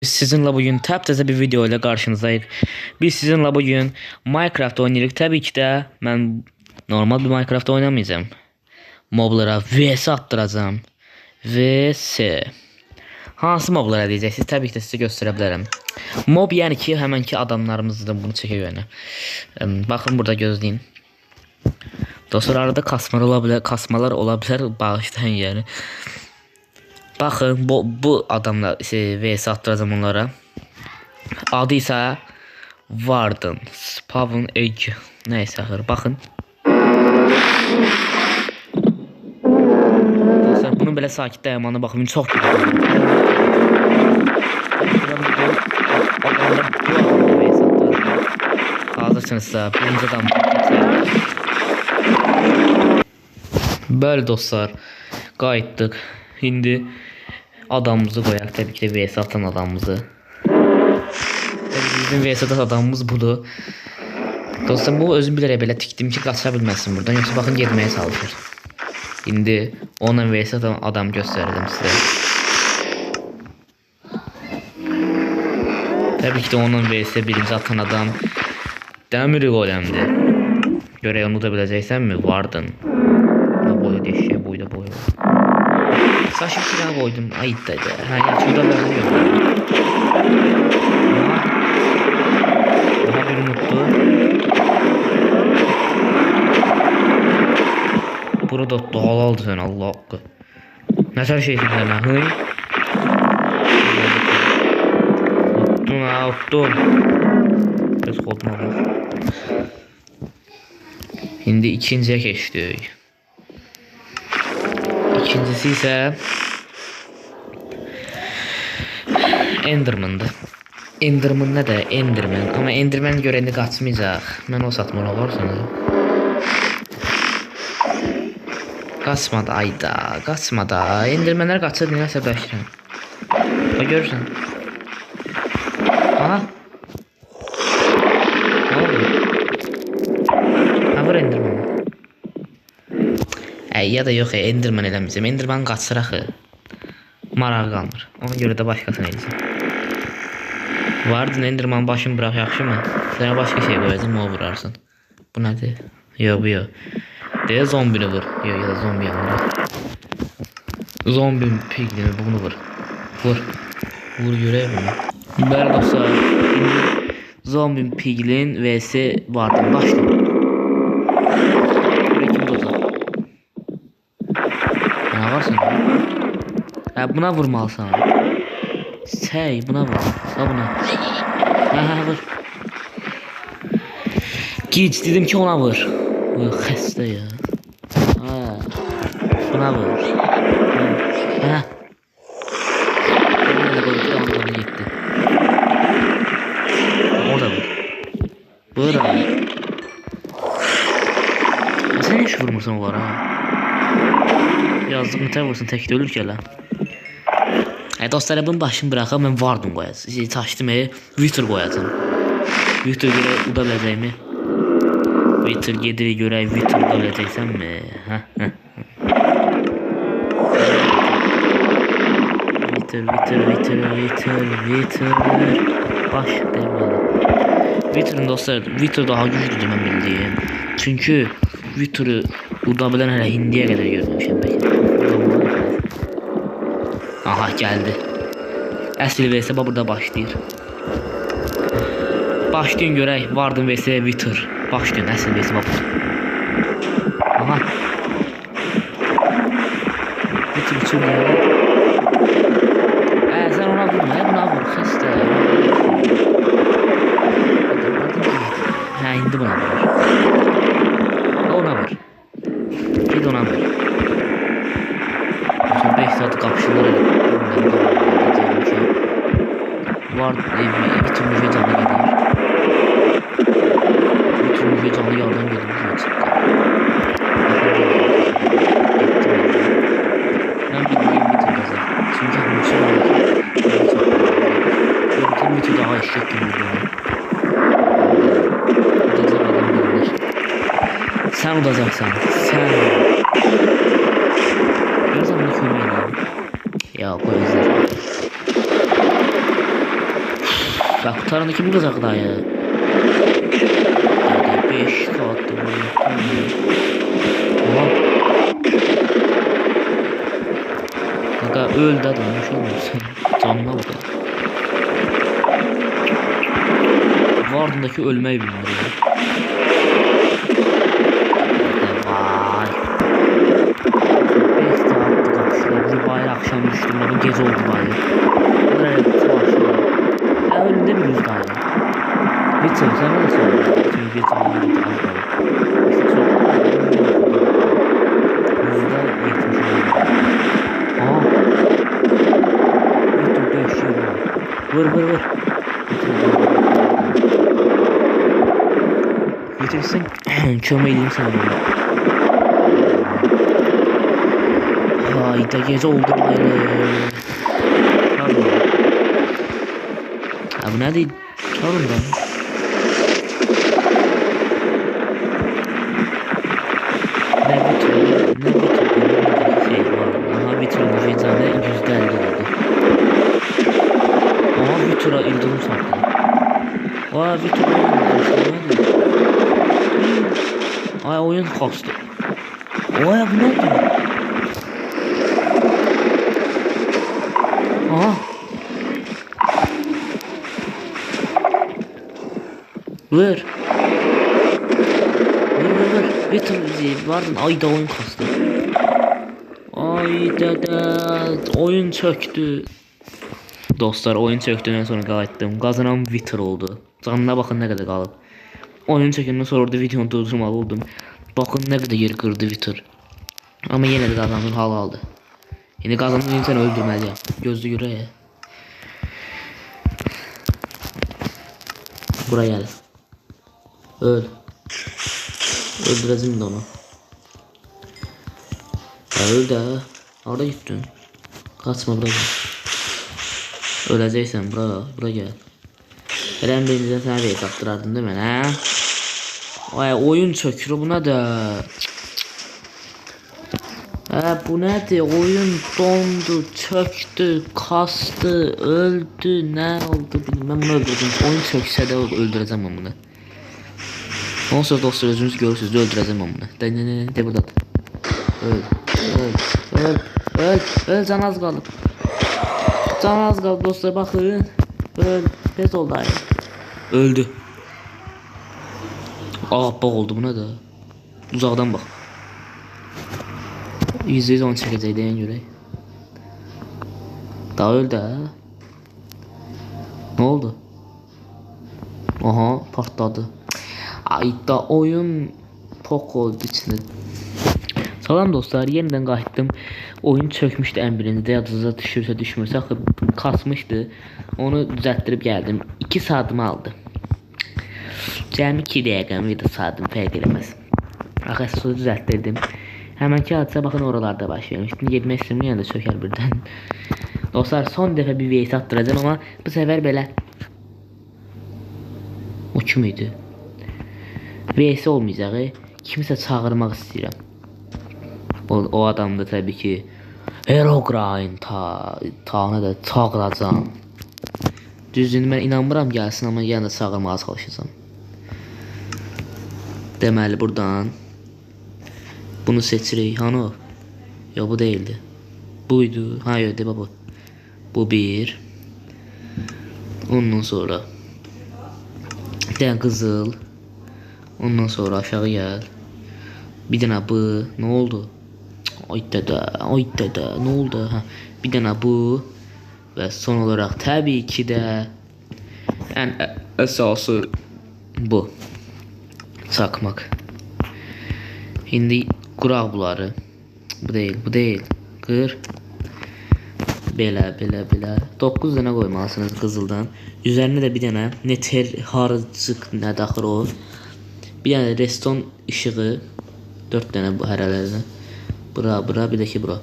Sizinle bugün təptəzə bir video ile karşınızdayıq. Biz sizinle bugün Minecraft oynayırıq. Tabii ki de ben normal bir Minecraft oynamayacağım. Moblara vs attıracağım. Vs. Hansı moblara diyeceksiniz? Tabii ki de size gösterebilirim. Mob yani ki hemen ki adamlarımızdır, bunu çekiyor yani. Bakın burada gözleyin. Dostlar arada kasmalar olabilir, bağışlayın yani. Bakın bu adamla vs attıracağım onlara. Adı ise Warden Spawn Egg. Neyse ahır bakın. Dostlar bunun belə sakit dayanmanı bakın çok güzel. Hazırsınızsa birinci adam. Böyle dostlar qayıtdıq. Şimdi adamımızı koyak, tabii ki de vs atan adamımızı. Bizim vs atan adamımız budur. Dostlar bu özüm bilərək belə tikdim ki qaça bilməsin buradan, yoksa bakın getməyə çalışır. Şimdi onunla vs atan adam gösterdim size. Tabii ki de onun vs birinci atan adam Demir Golem'di. Görək onu da biləcəksən mi? Warden. Boyu deşiyor, boyda boyu. Saçım kira koydum. Ayıp da. Ha ya şurada vermiyor. Daha bir mutlu. Burada doğal aldı sen Allah hakkı. Ne tür şeysin sen ha? Hıy. Uttun. Biz kodmadık. Şimdi ikinciye geçtik. İkincisi ise Enderman'dı. Enderman ne de Enderman, ama Enderman göreni kaçmayacaq. Mən o satmalı varsanız. Kaçmadı ayda, kaçmadı. Endermanlar kaçır diye səbəşirəm. Bak görürsən. Aha. Ne oldu? Ha var Enderman. Ya da yok Enderman eləməyəcəm. Enderman qaçır axı. Maraq qalmır. Ona görə də başqasını eləyəcəm. Warden Enderman başını bırak, yaxşı mı? Sənə başqa şey qoyacağım, o vurarsın. Bu nədir? Yox bu yox. Deyə zombini vur. Yox ya da zombi yanır. Zombi piglini bunu vur. Vur. Vur görək bunu. Bəli dostlar. Zombi piglin vs Warden başlayın. Varsın. Ha buna vurmalısan. Buna vur. Ha buna. Ha vur. Git dedim ki ona vur. Xəstə ya. Ha. Buna vur. Ha. Gitti. O da vur. Vur abi. Sen hiç vurmursan var ha. Yazdık mütəv vursun, təkdə ölür ki elə. Dostlar bunun başını bıraxam, mən Warden qoyacam. Taşdım Wither qoyacam. Wither görə uda biləcəkmi? Wither gedir görək, Wither uda biləcəksənmi? Wither. Baş deyim. Wither'ın dostlar, Wither daha güclüdür mən bildiyim. Çünkü Wither'ı uda bilən hələ indiyə qədər görmüşəm peki. Aha geldi. Əsl vs burada başlayır. Başlayın görək Warden vs Wither. Başlayın əsl vs burada. Aha. Wither üçün gəlir. Sən ona vurma, buna vur. Xəstə. Hə indi buna vur. Ona vur. Git ona vur. Son 5 saat kapışırlar. Var bir türlü şey canlı gelir. Bir türlü şey canlı yardan gelir. Ben bildiğim bir türlü kazan. Çünkü bu şey var. Yöntem bir türlü daha eşek gibi oluyor. Udacak adam gelir. Sen udacaksan. Sen. Görürsen bunu kömeğe ya koy izler. Ya kurtaranda kim kızacak daha ya? 5 saattir böyle. Oha. Kanka öldü adam. Ne olmuş? Canına bak. Vardındaki ölmeyi bilmiyor ya. Vay. 5 saatlik kapışlar. Bir bayır akşam düştüm. Bu gece oldu bayır. Böyle savaşıyor. Ya önünde bir yüz daha ya. Bitir sen nasıl oldu? Çünkü bitir onu az kaldı. İşte çok %70 oldu. Aha. Bitir 5 şey var. Vur. Bitirsin. Kömeği diyeyim sana. Hayda gece oldu bayır. Abi nerede? Sorun da. Ne bir şey var. Aha bir türlü vicdanı %50 oldu. Aha bir türlü ildirim sattı. Aa bir türlü ay oyun kastı. Oya bu ne? Aha. Vur. Bir türlü vardın ayda oyun kastı. Ayda da oyun çöktü. Dostlar oyun çöktüğünden sonra qayıtdım. Qazanan Vitor oldu. Canına bakın ne kadar qalıb. Oyun çökəndən sonra orada videonu durdurmalı oldum. Bakın ne kadar yer kırdı Vitor. Ama yine de qazanın hal aldı. Yine qazanın insan öldürməliyəm. Gözlü yüreğe. Buraya gel. Öl. Öldüreceğim de onu. Ya öl de. Orada gittin. Kaçma buraya. Öleceksen buraya gel. Ben birinizden sana bir kaptırardın değil mi ha? Ay oyun çökür buna da. Bu nedir? Oyun dondu, çöktü, kastı, öldü, ne oldu bilmem, bunu öldürdüm. Oyun çökse de öldüreceğim ben bunu. Olsa dostlar özünüz görürsünüz, öldüreceğim ben bunu. De burada. Öl, can az kaldı. Can az kaldı dostlar, bakın. Öl, pes oldu aynı. Öldü. Bak oldu buna da. Uzaktan bak. %100 onu çekecek deyen göre. Daha öldü ha. Ne oldu? Aha patladı. Ayda oyun pok oldu içinde. Salam dostlar, yeniden qayıtdım. Oyun çökmüşdü ən birində, yadınıza düşürsə düşmürsə, axı kasmışdı. Onu düzəltdirib gəldim. 2 saatımı aldı. Cəmi 2 dəqiqəm və 1 saatım fərq eləməz. Axı düzəltdirdim. Həmənki hadisə baxın oralarda baş vermişdi. Getmək istəyirəm, yenə də çökər birdən. Dostlar, son dəfə bir VS atdıracağım, amma bu səfər belə. O kim idi? VS olmayacaq, kimsə çağırmaq istəyirəm. O adam da tabii ki Herobrine Tanrı da çağıracağım. Düzdür, mən inanmıram gəlsin, amma yenə də çağırmağa çalışacağım. Deməli buradan bunu seçirik. Hani o? Yo, bu değildi. Buydu. Ha yok, de baba. Bu bir. Ondan sonra den kızıl. Ondan sonra aşağı gel. Bir tane bu. Ne oldu? Ay dede ne oldu? Ha, bir tane bu. Ve son olarak tabii ki de en esası bu. Çakmak. Şimdi quraq bunları. Bu değil. Qır. Belə. 9 dənə qoymalısınız qızıldan. Üzərinə də bir dənə neter harcıq nə daxır o. Bir dənə reston işığı. 4 dənə bu hərələrdən. Bura bir də ki bura.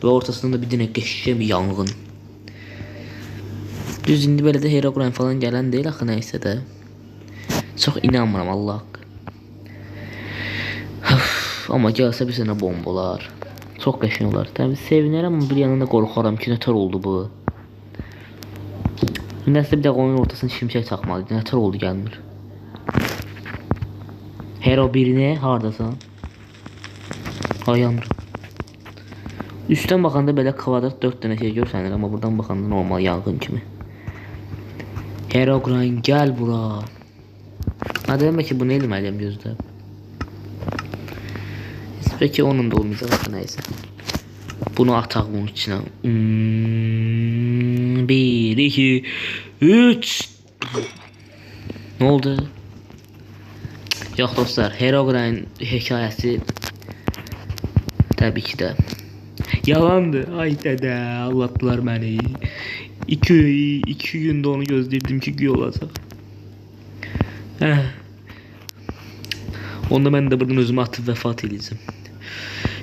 Və ortasında da bir dənə qəşəng bir yanğın. Düz indi belə də Herobrine falan gələn deyil axı, nəysə də. Çox inanmıram Allah haqqı. Amma gəlsə bir sənə bombalar. Çox qəşəng olar. Təbii sevinərəm, amma bir yandan da qorxaram ki, nətər oldu bu. Nəsə bir də oyun ortasına şimşək çaxmalıydı. Nətər oldu gəlmir. Hero birini hardasan? Ay yanır. Üstdən baxanda belə kvadrat 4 dənə şey görsənir, amma buradan baxanda normal yanğın kimi. Herobrine gəl bura. Ha demək ki bunu eləməliyəm gözlə. Peki onun da olmayacaq nəysə. Bunu ataq bunun içinə. 1 2 3. Nə oldu? Yox dostlar, Herobrine hekayəsi təbii ki də yalandır. Ay dədə, aldatdılar məni. 2 gündə onu gözləyirdim ki, güya olacaq. Onda mən də buradan özümü atıb vəfat edəcəm.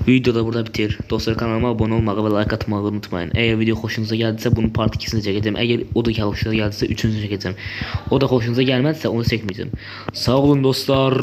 Video da burada bitir. Dostlar kanalıma abone olmağı və like atmağı unutmayın. Əgər video xoşunuza gəldisə bunun part 2'sini çəkəcəm. Əgər o da xoşunuza gəldisə 3'üncü çəkəcəm. O da xoşunuza gəlmədisə onu çəkməyəcəm. Sağ olun dostlar.